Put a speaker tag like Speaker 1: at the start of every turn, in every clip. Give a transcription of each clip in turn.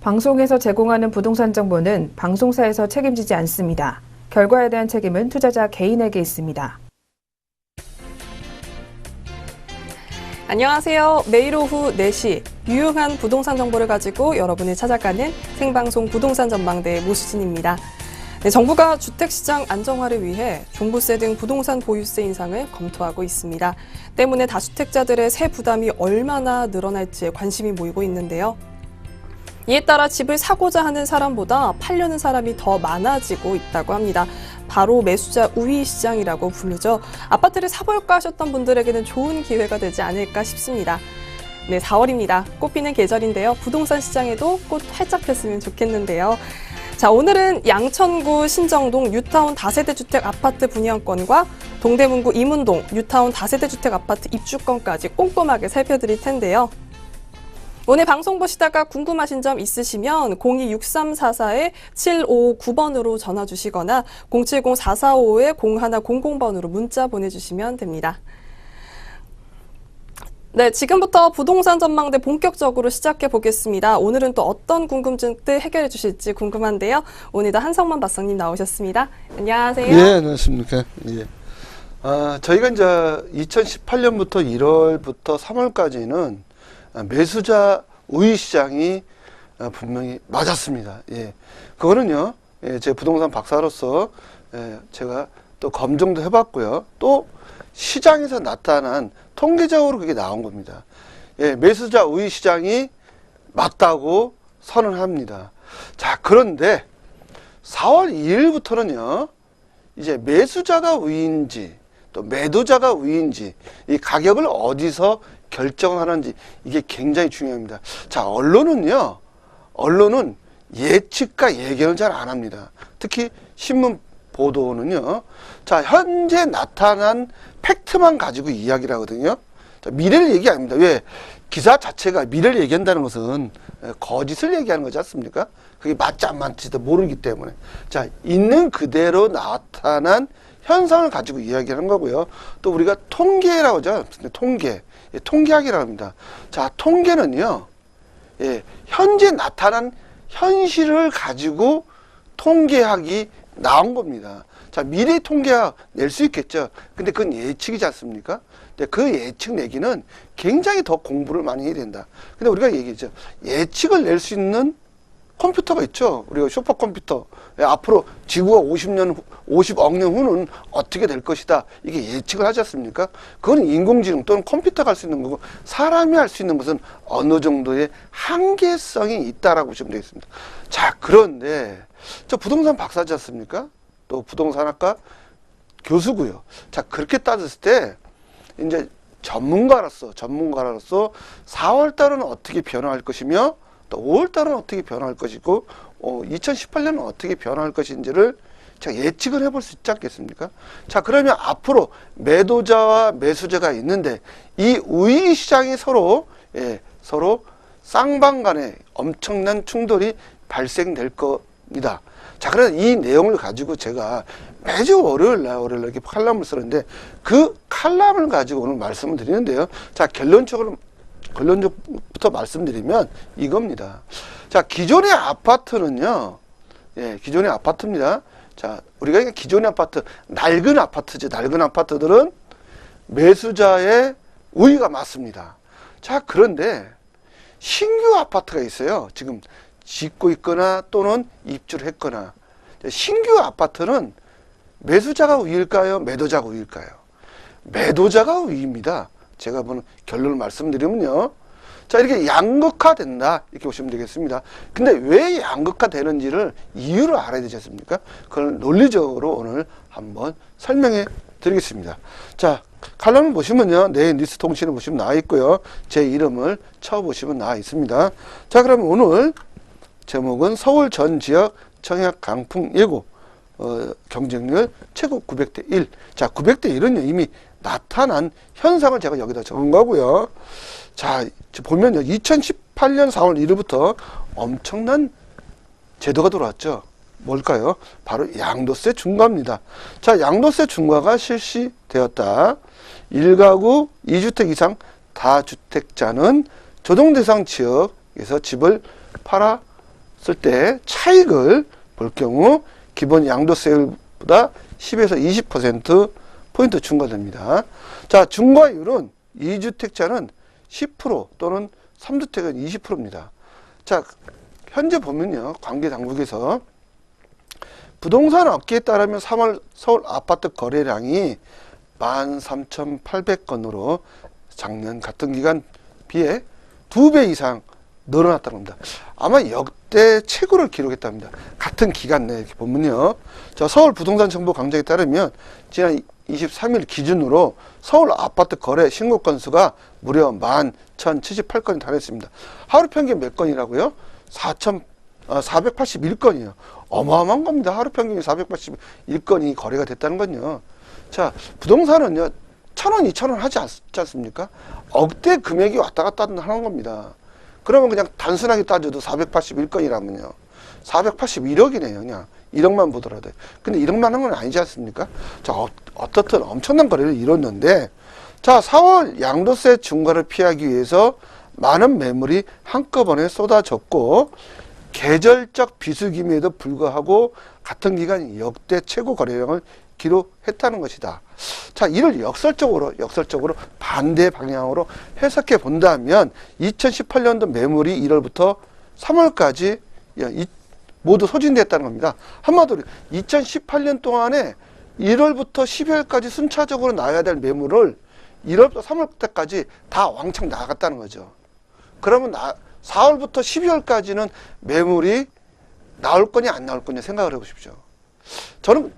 Speaker 1: 방송에서 제공하는 부동산 정보는 방송사에서 책임지지 않습니다. 결과에 대한 책임은 투자자 개인에게 있습니다.
Speaker 2: 안녕하세요. 매일 오후 4시 유용한 부동산 정보를 가지고 여러분을 찾아가는 생방송 부동산 전망대 모수진입니다. 네, 정부가 주택시장 안정화를 위해 종부세 등 부동산 보유세 인상을 검토하고 있습니다. 때문에 다주택자들의 세 부담이 얼마나 늘어날지에 관심이 모이고 있는데요. 이에 따라 집을 사고자 하는 사람보다 팔려는 사람이 더 많아지고 있다고 합니다. 바로 매수자 우위 시장이라고 부르죠. 아파트를 사볼까 하셨던 분들에게는 좋은 기회가 되지 않을까 싶습니다. 네, 4월입니다. 꽃피는 계절인데요. 부동산 시장에도 꽃 활짝 폈으면 좋겠는데요. 자, 오늘은 양천구 신정동 뉴타운 다세대 주택 아파트 분양권과 동대문구 이문동 뉴타운 다세대 주택 아파트 입주권까지 꼼꼼하게 살펴드릴 텐데요. 오늘 방송 보시다가 궁금하신 점 있으시면 02-6344-7559번으로 전화 주시거나 070-445-0100번으로 문자 보내주시면 됩니다. 네, 지금부터 부동산 전망대 본격적으로 시작해 보겠습니다. 오늘은 또 어떤 궁금증들 해결해 주실지 궁금한데요. 오늘도 한성만 박사님 나오셨습니다. 안녕하세요.
Speaker 3: 예, 안녕하십니까. 예. 저희가 이제 2018년부터 1월부터 3월까지는 매수자 우위 시장이 분명히 맞았습니다. 예. 그거는요, 예, 제 부동산 박사로서 제가 또 검증도 해봤고요. 또 시장에서 나타난 통계적으로 그게 나온 겁니다. 예, 매수자 우위 시장이 맞다고 선언합니다. 자, 그런데 4월 2일부터는요, 이제 매수자가 우위인지 또 매도자가 우위인지 이 가격을 어디서 결정하는지 이게 굉장히 중요합니다. 자, 언론은 예측과 예견을 잘 안 합니다. 특히 신문 보도는요. 자, 현재 나타난 팩트만 가지고 이야기를 하거든요. 자, 미래를 얘기 아닙니다. 왜? 기사 자체가 미래를 얘기한다는 것은 거짓을 얘기하는 거지 않습니까? 그게 맞지 안 맞지도 모르기 때문에. 자, 있는 그대로 나타난 현상을 가지고 이야기하는 거고요. 또 우리가 통계라고 하죠. 통계. 예, 통계학이라고 합니다. 자, 통계는요. 예, 현재 나타난 현실을 가지고 통계학이 나온 겁니다. 자, 미래 통계학 낼 수 있겠죠. 근데 그건 예측이지 않습니까? 근데 그 예측 내기는 굉장히 더 공부를 많이 해야 된다. 근데 우리가 얘기했죠. 예측을 낼 수 있는 컴퓨터가 있죠. 우리가 슈퍼컴퓨터. 앞으로 지구가 50억 년 후는 어떻게 될 것이다. 이게 예측을 하지 않습니까? 그건 인공지능 또는 컴퓨터가 할 수 있는 거고, 사람이 할 수 있는 것은 어느 정도의 한계성이 있다라고 보시면 되겠습니다. 자, 그런데 저 부동산 박사지 않습니까? 또 부동산학과 교수고요. 자, 그렇게 따졌을 때 이제 전문가로서 4월 달은 어떻게 변화할 것이며 또 5월 달은 어떻게 변화할 것이고 2018년은 어떻게 변화할 것인지를 제가 예측을 해볼 수 있지 않겠습니까? 자, 그러면 앞으로 매도자와 매수자가 있는데 이 우위 시장이 서로 쌍방 간에 엄청난 충돌이 발생될 겁니다. 자, 그래서 이 내용을 가지고 제가 매주 월요일 날 이렇게 칼럼을 쓰는데 그 칼럼을 가지고 오늘 말씀을 드리는데요. 자, 결론적부터 말씀드리면 이겁니다. 자, 기존의 아파트는요, 예, 기존의 아파트입니다. 자, 우리가 기존의 아파트, 낡은 아파트죠. 낡은 아파트들은 매수자의 우위가 맞습니다. 자, 그런데 신규 아파트가 있어요. 지금 짓고 있거나 또는 입주를 했거나. 신규 아파트는 매수자가 우위일까요? 매도자가 우위일까요? 매도자가 우위입니다. 제가 보는 결론을 말씀드리면요. 자, 이렇게 양극화된다. 이렇게 보시면 되겠습니다. 근데 왜 양극화되는지를 이유를 알아야 되지 않습니까? 그걸 논리적으로 오늘 한번 설명해 드리겠습니다. 자, 칼럼을 보시면요. 내 뉴스 통신을 보시면 나와 있고요. 제 이름을 쳐보시면 나와 있습니다. 자, 그럼 오늘 제목은 서울 전 지역 청약 강풍 예고 경쟁률 최고 900대 1. 자, 900대 1은요. 이미 나타난 현상을 제가 여기다 적은 거고요. 자, 보면요. 2018년 4월 1일부터 엄청난 제도가 들어왔죠. 뭘까요? 바로 양도세 중과입니다. 자, 양도세 중과가 실시되었다. 1가구 2주택 이상 다주택자는 조정대상 지역에서 집을 팔아 때 차익을 볼 경우 기본 양도세율보다 10에서 20% 포인트 중과됩니다. 자, 중과율은 2주택자는 10% 또는 3주택은 20%입니다. 자, 현재 보면요, 관계 당국에서 부동산 업계에 따르면 3월 서울 아파트 거래량이 13,800건으로 작년 같은 기간 비해 2배 이상 늘어났다는 겁니다. 아마 역대 최고를 기록했답니다. 같은 기간 내에 이렇게 보면요. 자, 서울 부동산 정보 광장에 따르면 지난 23일 기준으로 서울 아파트 거래 신고 건수가 무려 11,078건이 달했습니다. 하루 평균 몇 건이라고요? 481건이에요. 어마어마한 겁니다. 하루 평균이 481건이 거래가 됐다는 건요. 자, 부동산은요, 1,000원, 2,000원 하지 않습니까? 억대 금액이 왔다 갔다 하는 겁니다. 그러면 그냥 단순하게 따져도 481건이라면요. 481억이네요. 그냥 1억만 보더라도. 근데 1억만 한 건 아니지 않습니까? 자, 어떻든 엄청난 거래를 이뤘는데, 자, 4월 양도세 중과를 피하기 위해서 많은 매물이 한꺼번에 쏟아졌고, 계절적 비수기임에도 불구하고 같은 기간 역대 최고 거래량을 기록했다는 것이다. 자, 이를 역설적으로 반대 방향으로 해석해 본다면 2018년도 매물이 1월부터 3월까지 모두 소진됐다는 겁니다. 한마디로 2018년 동안에 1월부터 12월까지 순차적으로 나와야 될 매물을 1월부터 3월 때까지 다 왕창 나갔다는 거죠. 그러면 4월부터 12월까지는 매물이 나올 거냐 안 나올 거냐 생각을 해보십시오. 저는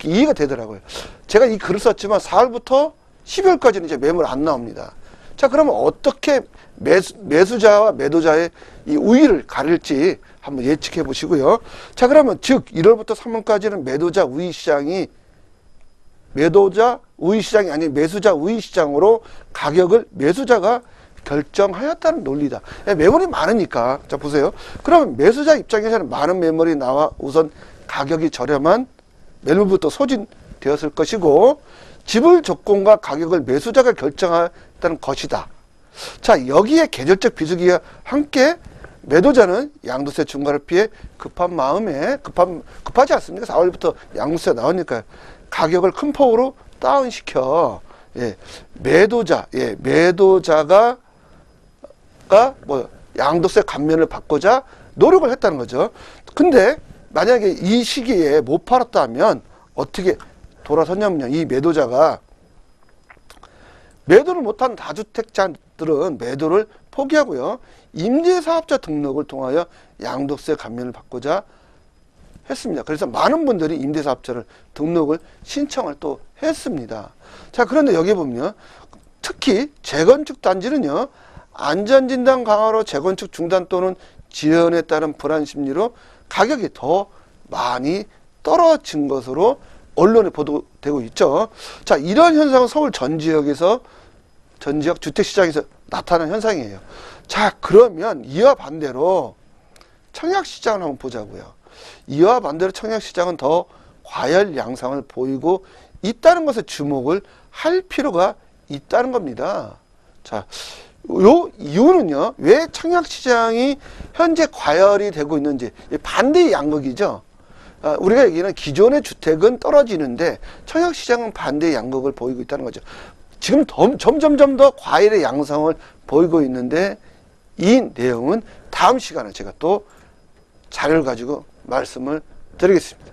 Speaker 3: 이해가 되더라고요. 제가 이 글을 썼지만 4월부터 12월까지는 이제 매물 안 나옵니다. 자, 그러면 어떻게 매수자와 매도자의 이 우위를 가릴지 한번 예측해 보시고요. 자, 그러면 즉 1월부터 3월까지는 매도자 우위 시장이 아닌 매수자 우위 시장으로 가격을 매수자가 결정하였다는 논리다. 매물이 많으니까. 자, 보세요. 그러면 매수자 입장에서는 많은 매물이 나와 우선 가격이 저렴한 매물부터 소진되었을 것이고, 지불 조건과 가격을 매수자가 결정했다는 것이다. 자, 여기에 계절적 비수기와 함께 매도자는 양도세 중과를 피해 급하지 않습니까? 4월부터 양도세가 나오니까 가격을 큰 폭으로 다운시켜, 매도자가 양도세 감면을 받고자 노력을 했다는 거죠. 근데 만약에 이 시기에 못 팔았다면 어떻게 돌아섰냐면요. 이 매도자가 매도를 못한 다주택자들은 매도를 포기하고요. 임대사업자 등록을 통하여 양도세 감면을 받고자 했습니다. 그래서 많은 분들이 임대사업자를 등록을 신청을 또 했습니다. 자, 그런데 여기 보면 특히 재건축 단지는요. 안전진단 강화로 재건축 중단 또는 지연에 따른 불안 심리로 가격이 더 많이 떨어진 것으로 언론에 보도되고 있죠. 자, 이런 현상은 서울 전 지역 주택시장에서 나타난 현상이에요. 자, 그러면 이와 반대로 청약시장을 한번 보자고요. 이와 반대로 청약시장은 더 과열 양상을 보이고 있다는 것에 주목을 할 필요가 있다는 겁니다. 자, 요 이유는요, 왜 청약시장이 현재 과열이 되고 있는지, 반대의 양극이죠. 우리가 얘기하는 기존의 주택은 떨어지는데 청약시장은 반대의 양극을 보이고 있다는 거죠. 지금 점점 더 과열의 양상을 보이고 있는데, 이 내용은 다음 시간에 제가 또 자료를 가지고 말씀을 드리겠습니다.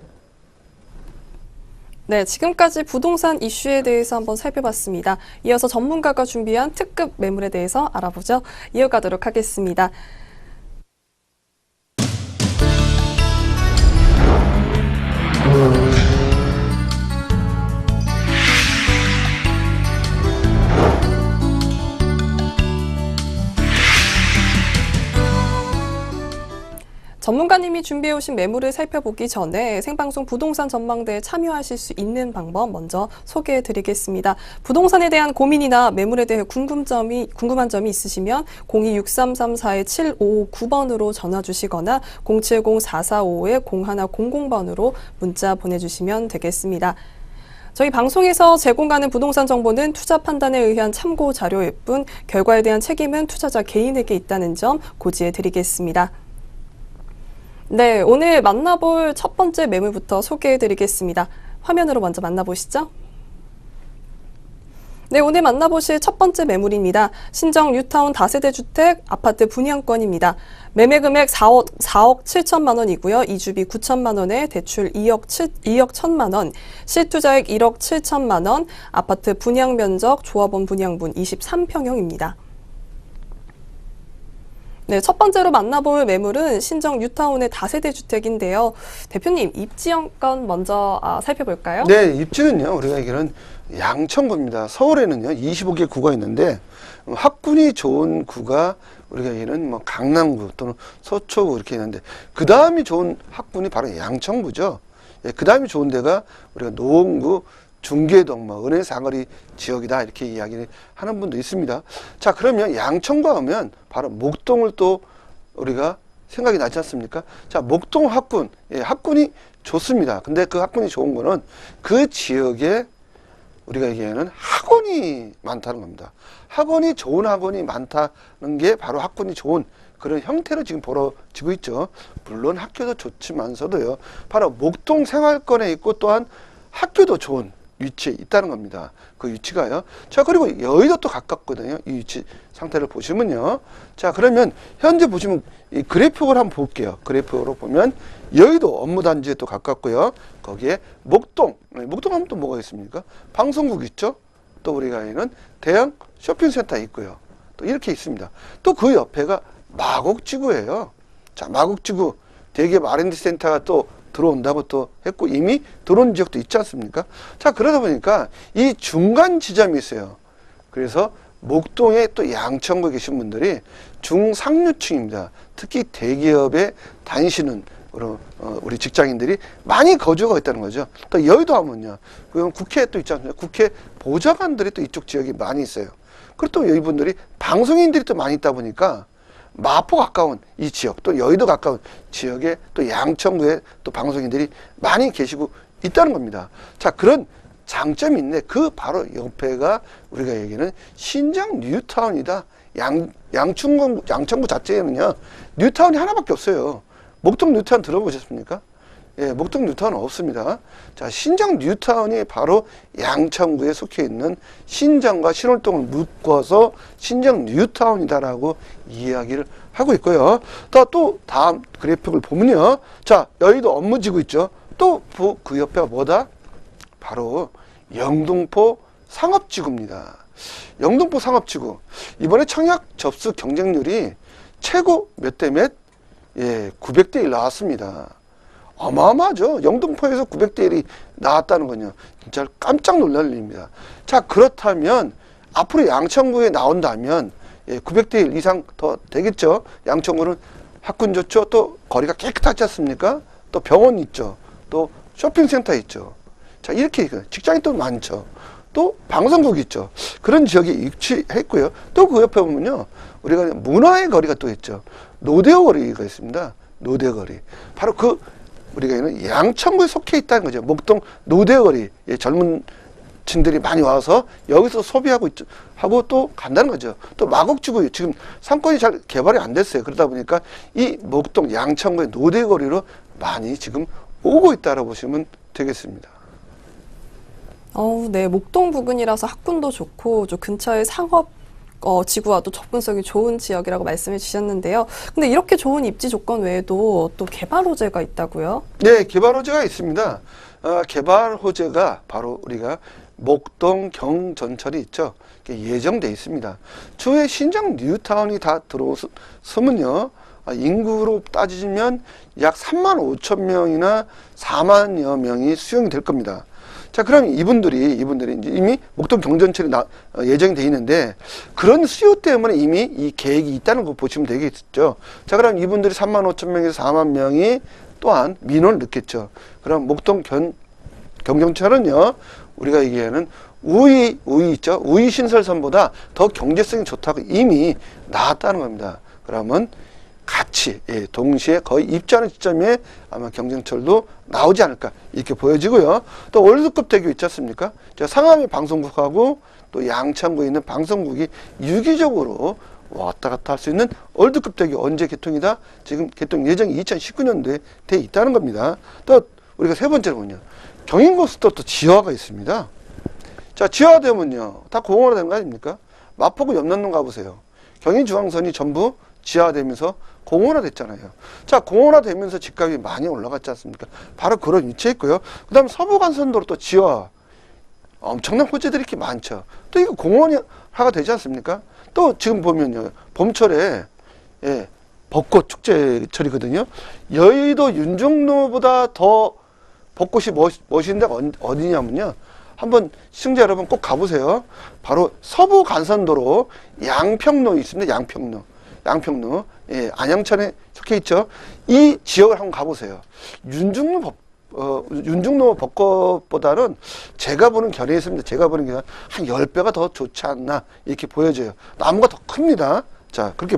Speaker 2: 네, 지금까지 부동산 이슈에 대해서 한번 살펴봤습니다. 이어서 전문가가 준비한 특급 매물에 대해서 알아보죠. 이어가도록 하겠습니다. 전문가님이 준비해 오신 매물을 살펴보기 전에 생방송 부동산 전망대에 참여하실 수 있는 방법 먼저 소개해 드리겠습니다. 부동산에 대한 고민이나 매물에 대해 궁금한 점이 있으시면 02-6334-7559번으로 전화 주시거나 070-4455-0100번으로 문자 보내주시면 되겠습니다. 저희 방송에서 제공하는 부동산 정보는 투자 판단에 의한 참고 자료일 뿐 결과에 대한 책임은 투자자 개인에게 있다는 점 고지해 드리겠습니다. 네, 오늘 만나볼 첫 번째 매물부터 소개해드리겠습니다. 화면으로 먼저 만나보시죠. 네, 오늘 만나보실 첫 번째 매물입니다. 신정 뉴타운 다세대 주택 아파트 분양권입니다. 매매 금액 4억 7천만 원이고요. 이주비 9천만 원에 대출 2억 1천만 원, 실투자액 1억 7천만 원, 아파트 분양 면적 조합원 분양분 23평형입니다. 네, 첫 번째로 만나볼 매물은 신정 뉴타운의 다세대 주택인데요. 대표님, 입지영권 먼저 살펴볼까요?
Speaker 3: 네, 입지는요, 우리가 얘기하는 양천구입니다. 서울에는요, 25개 구가 있는데, 학군이 좋은 구가 우리가 얘기하는 뭐 강남구 또는 서초구 이렇게 있는데, 그 다음이 좋은 학군이 바로 양천구죠. 예, 그 다음이 좋은 데가 우리가 노원구, 중계동, 뭐 은혜사거리 지역이다 이렇게 이야기를 하는 분도 있습니다. 자, 그러면 양천구 하면 바로 목동을 또 우리가 생각이 나지 않습니까? 자, 목동 학군, 예, 학군이 좋습니다. 근데 그 학군이 좋은 거는 그 지역에 우리가 얘기하는 학원이 많다는 겁니다. 학원이 좋은 학원이 많다는 게 바로 학군이 좋은 그런 형태로 지금 벌어지고 있죠. 물론 학교도 좋지만서도요, 바로 목동 생활권에 있고 또한 학교도 좋은 위치에 있다는 겁니다. 그 위치가요. 자, 그리고 여의도 또 가깝거든요. 이 위치 상태를 보시면요. 자, 그러면 현재 보시면 이 그래픽을 한번 볼게요. 그래픽으로 보면 여의도 업무단지에 또 가깝고요. 거기에 목동, 목동 하면 또 뭐가 있습니까? 방송국 있죠. 또 우리가 있는 대형 쇼핑센터 있고요. 또 이렇게 있습니다. 또 그 옆에가 마곡지구예요. 자, 마곡지구 대기업 R&D 센터가 또 들어온다고 또 했고 이미 들어온 지역도 있지 않습니까? 자, 그러다 보니까 이 중간 지점이 있어요. 그래서 목동에 또 양천구에 계신 분들이 중상류층입니다. 특히 대기업에 다니시는 우리 직장인들이 많이 거주가 있다는 거죠. 또 여의도 하면요, 그럼 국회 또 있지 않습니까? 국회 보좌관들이 또 이쪽 지역에 많이 있어요. 그리고 또 이분들이 방송인들이 또 많이 있다 보니까 마포 가까운 이 지역, 또 여의도 가까운 지역에 또 양천구에 또 방송인들이 많이 계시고 있다는 겁니다. 자, 그런 장점이 있는데 그 바로 옆에가 우리가 얘기하는 신장 뉴타운이다. 양천구 자체에는요, 뉴타운이 하나밖에 없어요. 목동 뉴타운 들어보셨습니까? 예, 목동 뉴타운은 없습니다. 자, 신장 뉴타운이 바로 양천구에 속해 있는 신장과 신월동을 묶어서 신장 뉴타운이다라고 이야기를 하고 있고요. 또 다음 그래픽을 보면요. 자, 여의도 업무지구 있죠. 또 그 옆에가 뭐다? 바로 영등포 상업지구입니다. 영등포 상업지구. 이번에 청약 접수 경쟁률이 최고 몇 대 몇? 예, 900대 1 나왔습니다. 어마어마하죠. 영등포에서 900대 1이 나왔다는 건요, 진짜 깜짝 놀랄 일입니다. 자, 그렇다면 앞으로 양천구에 나온다면 900대 1 이상 더 되겠죠. 양천구는 학군 좋죠. 또 거리가 깨끗하지 않습니까? 또 병원 있죠. 또 쇼핑센터 있죠. 자, 이렇게 직장이 또 많죠. 또 방송국 있죠. 그런 지역에 위치했고요. 또 그 옆에 보면요, 우리가 문화의 거리가 또 있죠. 노대오 거리가 있습니다. 노대오 거리. 바로 그 우리가 있는 양천구에 속해 있다는 거죠. 목동 노대오 거리. 예, 젊은 층들이 많이 와서 여기서 소비하고 하고 또 간다는 거죠. 또 마곡지구 지금 상권이 잘 개발이 안 됐어요. 그러다 보니까 이 목동 양천구의 노대오 거리로 많이 지금 오고 있다라고 보시면 되겠습니다.
Speaker 2: 네, 목동 부근이라서 학군도 좋고 좀 근처에 상업 지구와 또 접근성이 좋은 지역이라고 말씀해 주셨는데요. 근데 이렇게 좋은 입지 조건 외에도 또 개발 호재가 있다고요?
Speaker 3: 네, 개발 호재가 있습니다. 개발 호재가 바로 우리가 목동 경전철이 있죠. 예정돼 있습니다. 추후에 신장 뉴타운이 다 들어서면요, 인구로 따지면 약 3만 5천 명이나 4만여 명이 수용이 될 겁니다. 자, 그럼 이분들이 이제 이미 목동 경전철이 예정이 돼 있는데 그런 수요 때문에 이미 이 계획이 있다는 거 보시면 되겠죠. 자, 그럼 이분들이 3만 5천 명에서 4만 명이 또한 민원을 넣겠죠. 그럼 목동 경전철은요, 우리가 얘기하는 우이 있죠. 우이 신설선보다 더 경제성이 좋다고 이미 나왔다는 겁니다. 그러면 같이 동시에 거의 입주하는 시점에 아마 경전철도 나오지 않을까 이렇게 보여지고요. 또 월드컵 대교 있지 않습니까? 상암의 방송국하고 또 양천구에 있는 방송국이 유기적으로 왔다 갔다 할 수 있는 월드컵 대기 언제 개통이다? 지금 개통 예정이 2019년도에 돼 있다는 겁니다. 또 우리가 세 번째로 뭐냐? 경인고속도로 또 지하가 있습니다. 자, 지하되면요, 다 공원화되는 거 아닙니까? 마포구 연남동 가보세요. 경인중앙선이 전부 지하되면서 공원화됐잖아요. 자, 공원화되면서 집값이 많이 올라갔지 않습니까? 바로 그런 위치에 있고요. 그 다음 서부간선도로 또 지하, 엄청난 호재들이 이렇게 많죠. 또 이거 공원화가 되지 않습니까? 또 지금 보면요, 봄철에 벚꽃 축제철이거든요. 여의도 윤종로보다 더 벚꽃이 멋있는 데가 어디냐면요, 한번 시청자 여러분 꼭 가보세요. 바로 서부간선도로 양평로 있습니다. 양평로. 안양천에 속해 있죠. 이 지역을 한번 가보세요. 윤중로 벚꽃보다는 제가 보는 견해에 있습니다. 제가 보는 견해 한 10배가 더 좋지 않나 이렇게 보여져요. 나무가 더 큽니다. 자, 그렇게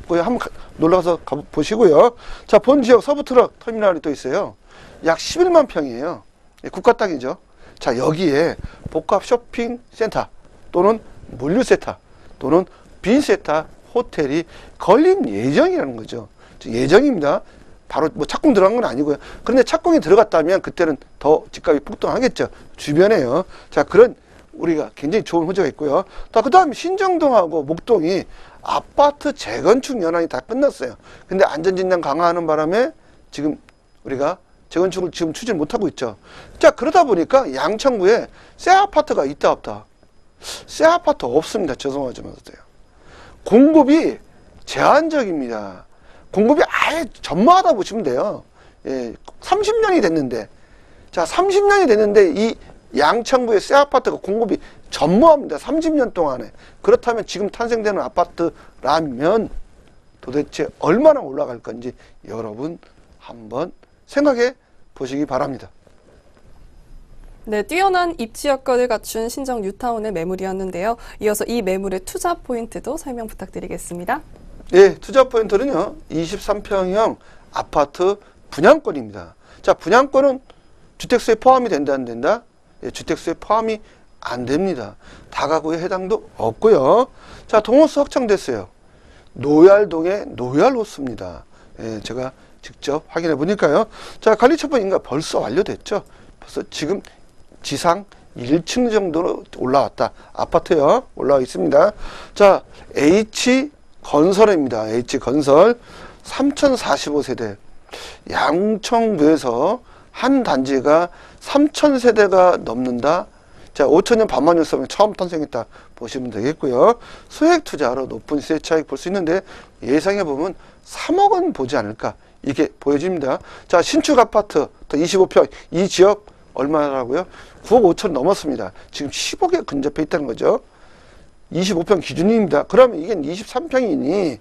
Speaker 3: 한번 놀러가서 보시고요. 자, 본 지역 서부트럭 터미널이 또 있어요. 약 11만 평이에요. 국가 땅이죠. 자, 여기에 복합 쇼핑센터 또는 물류센터 또는 빈센터 호텔이 건립 예정이라는 거죠. 예정입니다. 바로 뭐 착공 들어간 건 아니고요. 그런데 착공이 들어갔다면 그때는 더 집값이 폭등하겠죠. 주변에요. 자, 그런 우리가 굉장히 좋은 호재가 있고요. 또 그다음 신정동하고 목동이 아파트 재건축 연한이 다 끝났어요. 근데 안전진단 강화하는 바람에 지금 우리가 재건축을 지금 추진 못하고 있죠. 자, 그러다 보니까 양천구에 새 아파트가 있다 없다. 새 아파트 없습니다. 죄송하지만서요. 공급이 제한적입니다. 공급이 아예 전무하다 보시면 돼요. 30년이 됐는데, 자, 30년이 됐는데 이 양천구의 새 아파트가 공급이 전무합니다. 30년 동안에. 그렇다면 지금 탄생되는 아파트라면 도대체 얼마나 올라갈 건지 여러분 한번 생각해 보시기 바랍니다.
Speaker 2: 네, 뛰어난 입지 여건을 갖춘 신정 뉴타운의 매물이었는데요. 이어서 이 매물의 투자 포인트도 설명 부탁드리겠습니다.
Speaker 3: 예, 투자 포인트는요, 23평형 아파트 분양권입니다. 자, 분양권은 주택수에 포함이 된다, 안 된다? 예, 주택수에 포함이 안 됩니다. 다가구에 해당도 없고요. 자, 동호수 확정됐어요. 노얄동의 노얄호수입니다. 예, 제가 직접 확인해 보니까요. 자, 관리처분 인가 벌써 완료됐죠. 벌써 지금 지상 1층 정도로 올라왔다. 아파트요. 올라와 있습니다. 자, H건설입니다. H건설 3045세대. 양천구에서 한 단지가 3000세대가 넘는다. 자, 5천년 반만년 쓰면 처음 탄생했다 보시면 되겠고요. 소액 투자로 높은 시세 차익 볼 수 있는데 예상해 보면 3억 원 보지 않을까 이렇게 보여집니다. 자, 신축 아파트 더 25평 이 지역 얼마라고요? 9억 5천 넘었습니다. 지금 10억에 근접해 있다는 거죠. 25평 기준입니다. 그러면 이게 23평이니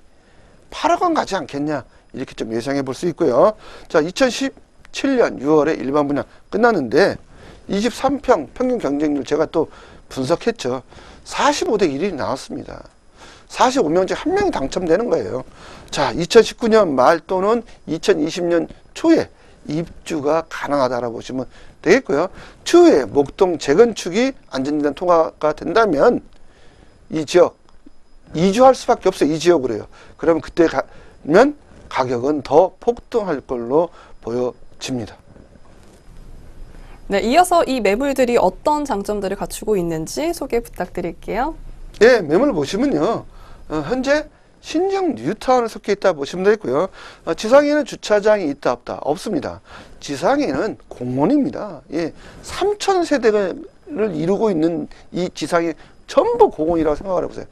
Speaker 3: 8억 원 가지 않겠냐 이렇게 좀 예상해 볼 수 있고요. 자, 2017년 6월에 일반 분양 끝났는데 23평 평균 경쟁률 제가 또 분석했죠. 45대 1이 나왔습니다. 45명 중 한 명이 당첨되는 거예요. 자, 2019년 말 또는 2020년 초에 입주가 가능하다라고 보시면 되겠고요. 추후에 목동 재건축이 안전진단 통과가 된다면 이 지역 이주할 수밖에 없어요. 이 지역으로요. 그러면 그때 가면 가격은 더 폭등할 걸로 보여집니다.
Speaker 2: 네, 이어서 이 매물들이 어떤 장점들을 갖추고 있는지 소개 부탁드릴게요.
Speaker 3: 예, 매물 보시면요. 현재 신정 뉴타운에 속해 있다 보시면 되겠고요. 지상에는 주차장이 있다 없다? 없습니다. 지상에는 공원입니다. 예, 3000세대를 이루고 있는 이 지상에 전부 공원이라고 생각을 해보세요.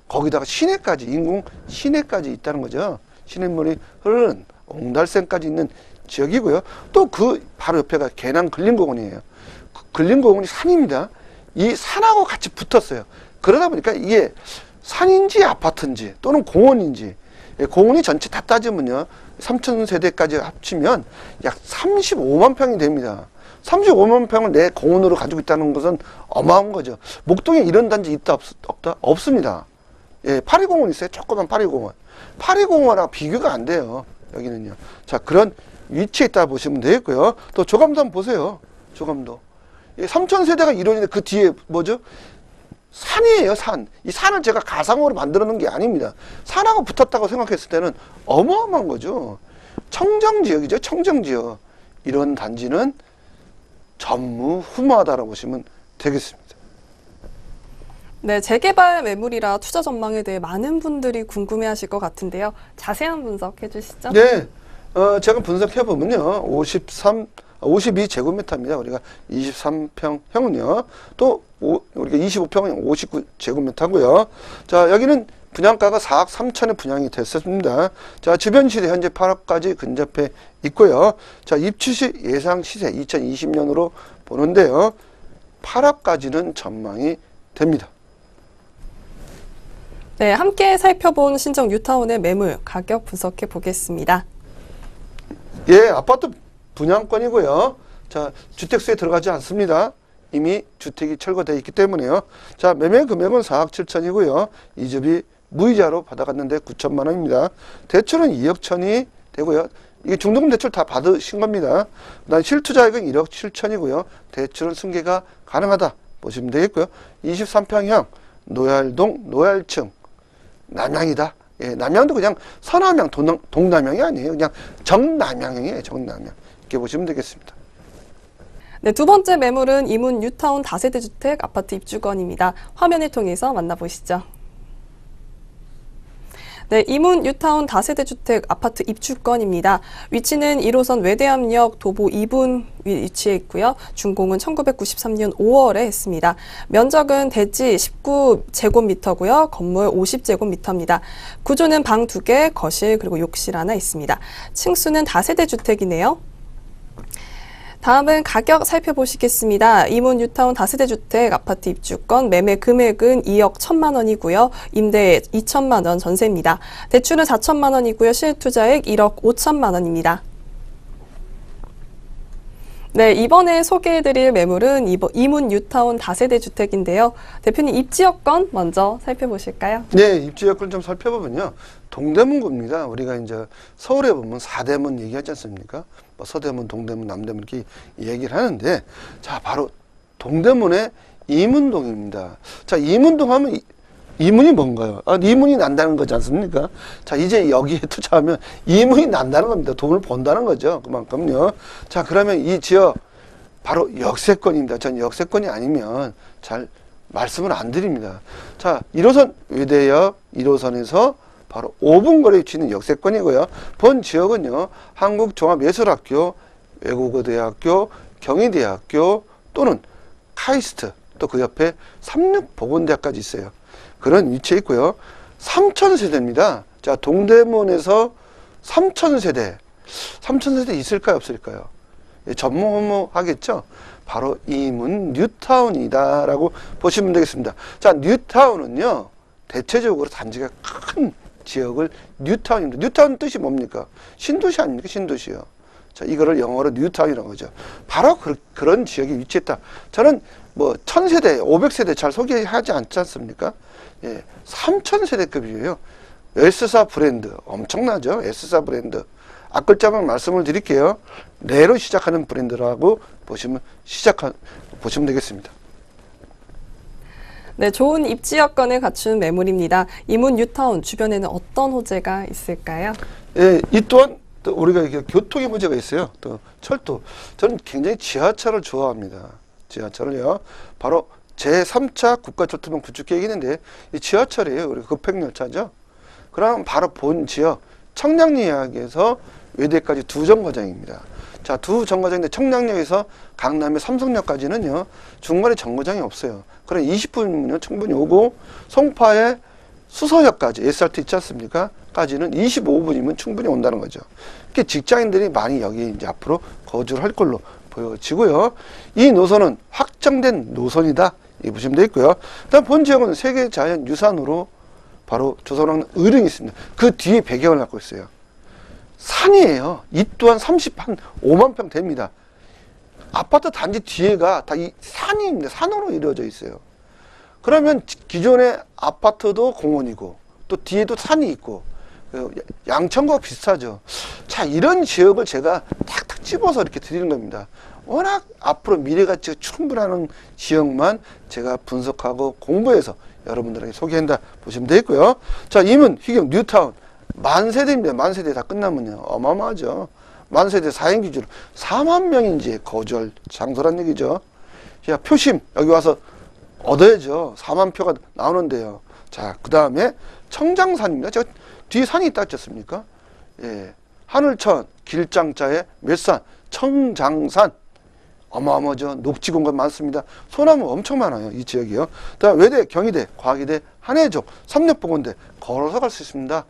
Speaker 3: 거기다가 시내까지, 인공 시내까지 있다는 거죠. 시냇물이 흐르는 옹달샘까지 있는 지역이고요. 또 그 바로 옆에가 개남 근린공원이에요. 그 근린공원이 산입니다. 이 산하고 같이 붙었어요. 그러다 보니까 이게 산인지 아파트인지 또는 공원인지, 공원이 전체 다 따지면요 3000세대까지 합치면 약 35만 평이 됩니다. 35만 평을 내 공원으로 가지고 있다는 것은 어마어마한 거죠. 목동에 이런 단지 있다 없다? 없습니다. 예, 파리공원 있어요. 조그만 파리공원. 파리공원하고 비교가 안 돼요. 여기는요. 자, 그런 위치에 있다 보시면 되겠고요. 또 조감도 한번 보세요. 조감도. 3000세대가 이루어지는데 그 뒤에 뭐죠? 산이에요, 산. 이 산을 제가 가상으로 만들어 놓은 게 아닙니다. 산하고 붙었다고 생각했을 때는 어마어마한 거죠. 청정지역이죠, 청정지역. 이런 단지는 전무후무하다라고 보시면 되겠습니다.
Speaker 2: 네, 재개발 매물이라 투자 전망에 대해 많은 분들이 궁금해하실 것 같은데요. 자세한 분석해 주시죠.
Speaker 3: 네, 제가 분석해 보면요, 52제곱미터입니다. 우리가 23평형은요, 또 우리가 25평은 59제곱미터고요. 자, 여기는 분양가가 4억 3천에 분양이 됐습니다. 자, 주변 시세 현재 8억까지 근접해 있고요. 자, 입주시 예상 시세 2020년으로 보는데요, 8억까지는 전망이 됩니다.
Speaker 2: 네, 함께 살펴본 신정 뉴타운의 매물 가격 분석해 보겠습니다.
Speaker 3: 예, 아파트 분양권이고요. 자, 주택수에 들어가지 않습니다. 이미 주택이 철거되어 있기 때문에요. 자, 매매 금액은 4억 7천이고요. 이주비 무이자로 받아갔는데 9천만 원입니다. 대출은 2억 천이 되고요. 이게 중도금 대출 다 받으신 겁니다. 그다음 실투자액은 1억 7천이고요. 대출은 승계가 가능하다 보시면 되겠고요. 23평형 노얄동 노얄층 남양이다. 예, 남양도 그냥 서남양 동남양이 아니에요. 그냥 정남양이에요. 정남양. 이렇게 보시면 되겠습니다.
Speaker 2: 네, 두 번째 매물은 이문 뉴타운 다세대 주택 아파트 입주권입니다. 화면을 통해서 만나보시죠. 네, 이문 뉴타운 다세대 주택 아파트 입주권입니다. 위치는 1호선 외대암역 도보 2분 위치해 있고요. 준공은 1993년 5월에 했습니다. 면적은 대지 19제곱미터고요. 건물 50제곱미터입니다. 구조는 방 2개, 거실 그리고 욕실 하나 있습니다. 층수는 다세대 주택이네요. 다음은 가격 살펴보시겠습니다. 이문 뉴타운 다세대 주택 아파트 입주권 매매 금액은 2억 1천만 원이고요. 임대 2천만 원 전세입니다. 대출은 4천만 원이고요. 실투자액 1억 5천만 원입니다. 네, 이번에 소개해드릴 매물은 이문 뉴타운 다세대 주택인데요. 대표님 입지여건 먼저 살펴보실까요?
Speaker 3: 네, 입지여건 좀 살펴보면요. 동대문구입니다. 우리가 이제 서울에 보면 사대문 얘기하지 않습니까? 뭐 서대문, 동대문, 남대문 이렇게 얘기를 하는데, 자, 바로 동대문의 이문동입니다. 자, 이문동 하면 이문이 뭔가요? 이문이 난다는 거지 않습니까? 자, 이제 여기에 투자하면 이문이 난다는 겁니다. 돈을 번다는 거죠. 그만큼요. 자, 그러면 이 지역 바로 역세권입니다. 전 역세권이 아니면 잘 말씀을 안 드립니다. 자, 1호선 외대역 1호선에서 바로 5분 거리에 위치는 역세권이고요. 본 지역은요, 한국종합예술학교, 외국어대학교, 경희대학교 또는 카이스트, 또 그 옆에 삼육보건대학까지 있어요. 그런 위치에 있고요. 3,000세대입니다. 자, 동대문에서 3,000세대. 3,000세대 있을까요, 없을까요? 예, 전무후무하겠죠? 바로 이문 뉴타운이다라고 보시면 되겠습니다. 자, 뉴타운은요, 대체적으로 단지가 큰 지역을 뉴타운입니다. 뉴타운 뜻이 뭡니까? 신도시 아닙니까? 신도시요. 자, 이거를 영어로 뉴타운이라고 하죠. 바로 그런 지역에 위치했다. 저는 뭐 1000세대, 500세대 잘 소개하지 않지 않습니까? 예, 3000세대급이에요. S사 브랜드 엄청나죠? S사 브랜드. 앞글자만 말씀을 드릴게요. 레로 시작하는 브랜드라고 보시면 되겠습니다.
Speaker 2: 네, 좋은 입지 여건을 갖춘 매물입니다. 이문 뉴타운 주변에는 어떤 호재가 있을까요?
Speaker 3: 예, 이 또한 또 우리가 이렇게 교통의 문제가 있어요. 또 철도. 저는 굉장히 지하철을 좋아합니다. 지하철을요. 바로 제3차 국가철도망 구축 계획이 있는데 이 지하철이에요. 우리 급행열차죠. 그럼 바로 본 지역 청량리역에서 외대까지 두 정거장입니다. 자, 두 정거장인데 청량역에서 강남의 삼성역까지는요, 중간에 정거장이 없어요. 그럼 20분이면 충분히 오고, 송파의 수서역까지, SRT 있지 않습니까? 까지는 25분이면 충분히 온다는 거죠. 이렇게 직장인들이 많이 여기 이제 앞으로 거주를 할 걸로 보여지고요. 이 노선은 확정된 노선이다. 이 보시면 되겠고요. 그다음 본 지역은 세계 자연 유산으로 바로 조선왕릉 의릉이 있습니다. 그 뒤에 배경을 갖고 있어요. 산이에요. 이 또한 5만 평 됩니다. 아파트 단지 뒤에가 다 이 산입니다. 산으로 이루어져 있어요. 그러면 기존의 아파트도 공원이고 또 뒤에도 산이 있고 양천과 비슷하죠. 자, 이런 지역을 제가 탁탁 집어서 이렇게 드리는 겁니다. 워낙 앞으로 미래 가치가 충분한 지역만 제가 분석하고 공부해서 여러분들에게 소개한다 보시면 되겠고요. 자, 이문, 희경, 뉴타운 만세대입니다. 만세대 다 끝나면요 어마어마하죠. 만세대 4인 기준으로 4만 명이 이제 거주할 장소란 얘기죠. 자, 표심 여기 와서 얻어야죠. 4만 표가 나오는데요. 자, 그 다음에 청장산입니다. 저 뒤에 산이 있다 했지 않습니까? 예, 하늘천, 길장자에 몇 산, 청장산. 어마어마하죠. 녹지공간 많습니다. 소나무 엄청 많아요. 이 지역이요. 그다음 외대, 경희대, 과기대, 한해종, 삼력보건대 걸어서 갈 수 있습니다.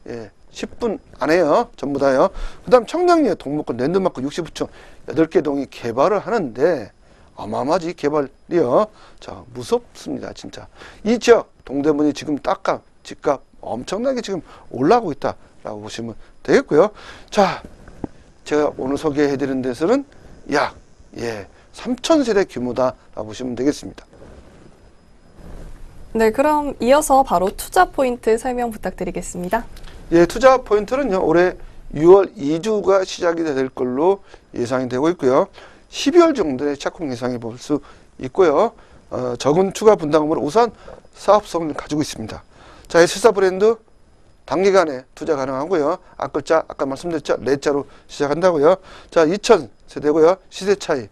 Speaker 3: 예, 10분 안에요. 전부 다요. 그다음 청량리에 동목권, 랜드마크 69층 8개 동이 개발을 하는데 어마어마하지 개발이요. 자, 무섭습니다. 진짜. 이 지역 동대문이 지금 땅값, 집값 엄청나게 지금 올라가고 있다라고 보시면 되겠고요. 자, 제가 오늘 소개해드린 데서는 약 3,000세대 규모다라고 보시면 되겠습니다.
Speaker 2: 네, 그럼 이어서 바로 투자 포인트 설명 부탁드리겠습니다.
Speaker 3: 예, 투자 포인트는요, 올해 6월 2주가 시작이 될 걸로 예상이 되고 있고요. 12월 정도에 착공 예상해 볼 수 있고요. 적은 추가 분담금으로 우선 사업성을 가지고 있습니다. 자, S4 브랜드 단기간에 투자 가능하고요. 앞글자 아까 말씀드렸죠. 레자로 시작한다고요. 자, 2,000세대고요. 시세 차이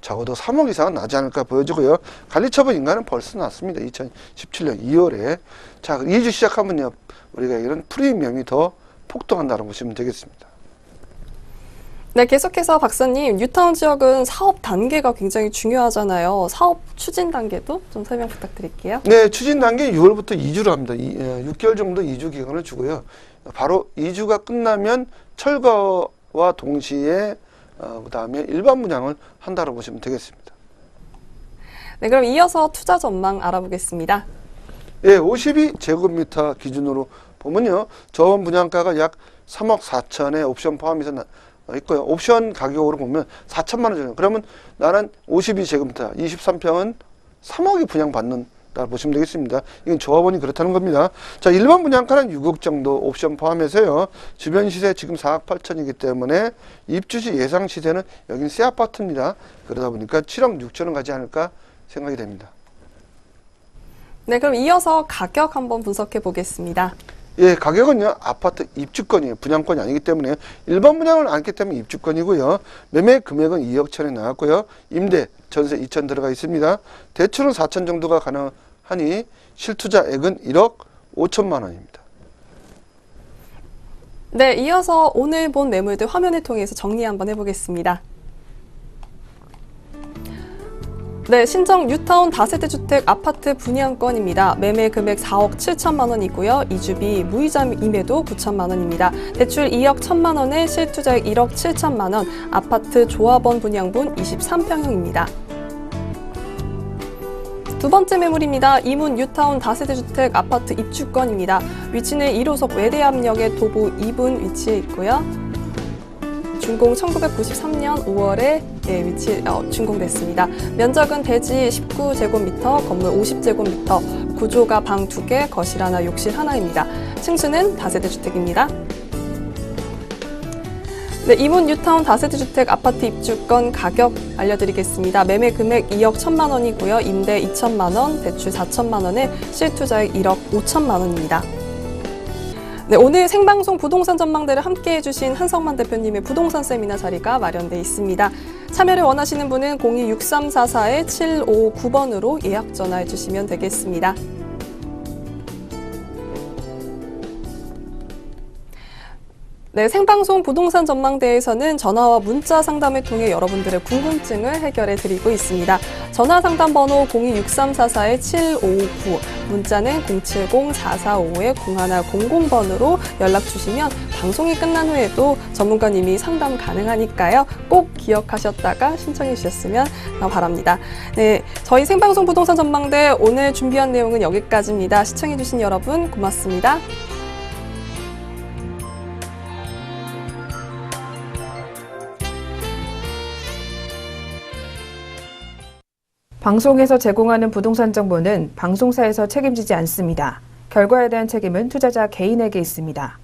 Speaker 3: 적어도 3억 이상은 나지 않을까 보여지고요. 관리처분 인가는 벌써 났습니다. 2017년 2월에. 자, 2주 시작하면요, 우리가 이런 프리미엄이 더 폭등한다고 보시면 되겠습니다.
Speaker 2: 네, 계속해서 박사님, 뉴타운 지역은 사업 단계가 굉장히 중요하잖아요. 사업 추진 단계도 좀 설명 부탁드릴게요.
Speaker 3: 네, 추진 단계 6월부터 2주를 합니다. 6개월 정도 2주 기간을 주고요. 바로 2주가 끝나면 철거와 동시에 그 다음에 일반 분양을 한다고 보시면 되겠습니다.
Speaker 2: 네, 그럼 이어서 투자 전망 알아보겠습니다.
Speaker 3: 예, 52제곱미터 기준으로 보면요, 저원 분양가가 약 3억 4천에 옵션 포함해서 있고요. 옵션 가격으로 보면 4천만 원 정도. 그러면 나는 52제곱미터 23평은 3억이 분양받는다 보시면 되겠습니다. 이건 조합원이 그렇다는 겁니다. 자, 일반 분양가는 6억 정도 옵션 포함해서요. 주변 시세 지금 4억 8천이기 때문에 입주시 예상 시세는 여긴 새 아파트입니다. 그러다 보니까 7억 6천은 가지 않을까 생각이 됩니다.
Speaker 2: 네, 그럼 이어서 가격 한번 분석해 보겠습니다.
Speaker 3: 예, 가격은요, 아파트 입주권이에요. 분양권이 아니기 때문에 일반 분양을 안기 때문에 입주권이고요. 매매 금액은 2억 천에 나왔고요. 임대, 전세 2천 들어가 있습니다. 대출은 4천 정도가 가능하니 실투자액은 1억 5천만 원입니다.
Speaker 2: 네, 이어서 오늘 본 매물들 화면을 통해서 정리 한번 해보겠습니다. 네, 신정 뉴타운 다세대 주택 아파트 분양권입니다. 매매 금액 4억 7천만 원이고요. 이주비 무이자 임해도 9천만 원입니다. 대출 2억 1천만 원에 실투자액 1억 7천만 원, 아파트 조합원 분양분 23평형입니다. 두 번째 매물입니다. 이문 뉴타운 다세대 주택 아파트 입주권입니다. 위치는 1호석 외대암역의 도보 2분 위치해 있고요. 준공 1993년 5월에 준공됐습니다. 면적은 대지 19제곱미터, 건물 50제곱미터, 구조가 방 2개, 거실 하나, 욕실 하나입니다. 층수는 다세대 주택입니다. 네, 이문 뉴타운 다세대 주택 아파트 입주권 가격 알려드리겠습니다. 매매 금액 2억 1천만 원이고요. 임대 2천만 원, 대출 4천만 원에 실투자액 1억 5천만 원입니다. 네, 오늘 생방송 부동산 전망대를 함께 해주신 한성만 대표님의 부동산 세미나 자리가 마련돼 있습니다. 참여를 원하시는 분은 02-6344-759번으로 예약 전화해 주시면 되겠습니다. 네, 생방송 부동산 전망대에서는 전화와 문자 상담을 통해 여러분들의 궁금증을 해결해 드리고 있습니다. 전화 상담 번호 02-6344-759, 문자는 070-445-0100번으로 연락 주시면 방송이 끝난 후에도 전문가님이 상담 가능하니까요. 꼭 기억하셨다가 신청해 주셨으면 바랍니다. 네, 저희 생방송 부동산 전망대 오늘 준비한 내용은 여기까지입니다. 시청해 주신 여러분 고맙습니다.
Speaker 1: 방송에서 제공하는 부동산 정보는 방송사에서 책임지지 않습니다. 결과에 대한 책임은 투자자 개인에게 있습니다.